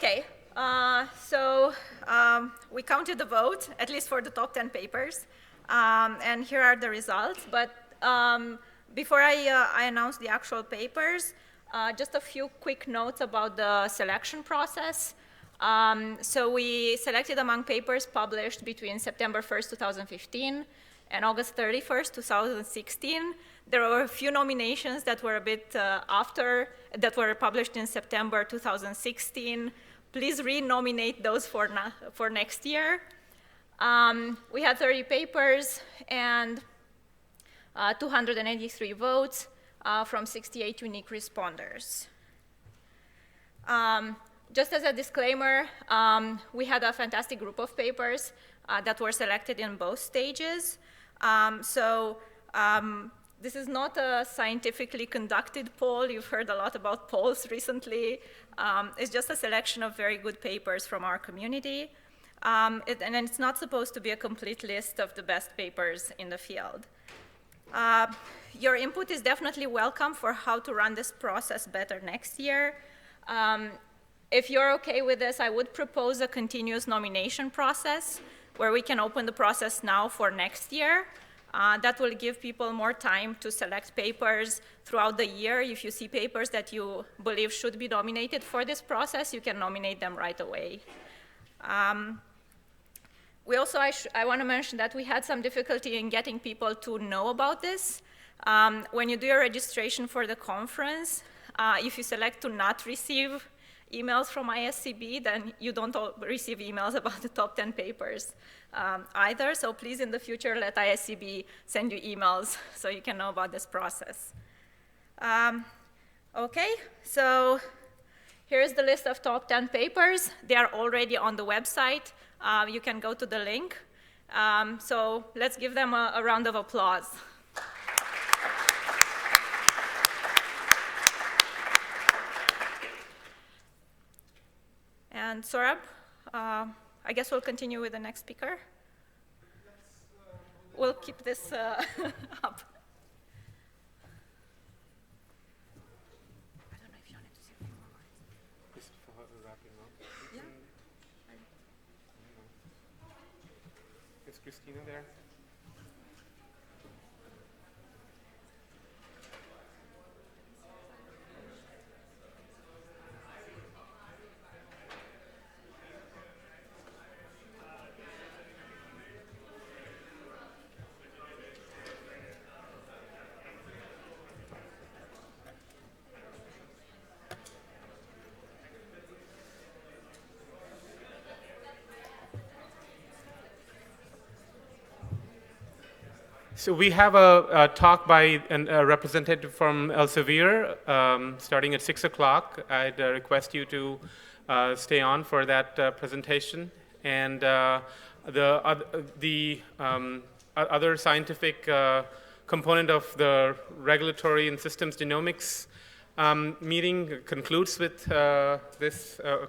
Okay, we counted the vote, at least for the top 10 papers, and here are the results. But before I announce the actual papers, just a few quick notes about the selection process. So we selected among papers published between September 1st, 2015 and August 31st, 2016. There were a few nominations that were a bit after, that were published in September 2016. Please re-nominate those for next year. We had 30 papers and 283 votes from 68 unique responders. Just as a disclaimer, we had a fantastic group of papers that were selected in both stages. This is not a scientifically conducted poll. You've heard a lot about polls recently. It's just a selection of very good papers from our community. And it's not supposed to be a complete list of the best papers in the field. Your input is definitely welcome for how to run this process better next year. If you're okay with this, I would propose a continuous nomination process where we can open the process now for next year. That will give people more time to select papers throughout the year. If you see papers that you believe should be nominated for this process, you can nominate them right away. We also, I want to mention that we had some difficulty in getting people to know about this. When you do your registration for the conference, if you select to not receive emails from ISCB, then you don't receive emails about the top 10 papers either. So please, in the future, let ISCB send you emails so you can know about this process. Okay, so here's the list of top 10 papers. They are already on the website. You can go to the link. So let's give them a round of applause. And Saurabh, I guess we'll continue with the next speaker. We'll keep this up. I don't know if you wanted to say anything more. Just for wrapping up. Yeah. Is Christina there? So we have a talk by a representative from Elsevier starting at 6 o'clock. I'd request you to stay on for that presentation. And the other scientific component of the regulatory and systems genomics meeting concludes with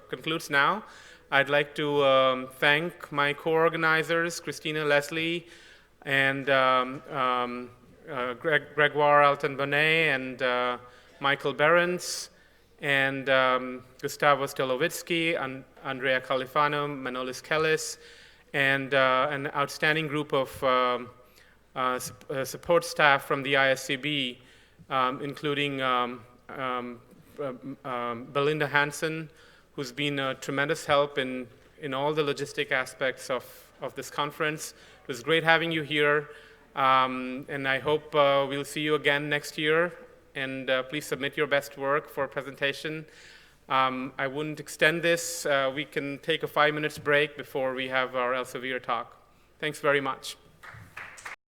concludes now. I'd like to thank my co-organizers, Christina Leslie, and Gregoire Alton-Bonnet, and Michael Behrens, and Gustavo Stelovitsky, and Andrea Califano, Manolis Kellis, and an outstanding group of support staff from the ISCB, including Belinda Hansen, who's been a tremendous help in all the logistic aspects of this conference. It was great having you here, and I hope we'll see you again next year. And please submit your best work for presentation. I wouldn't extend this. We can take a 5 minutes break before we have our Elsevier talk. Thanks very much.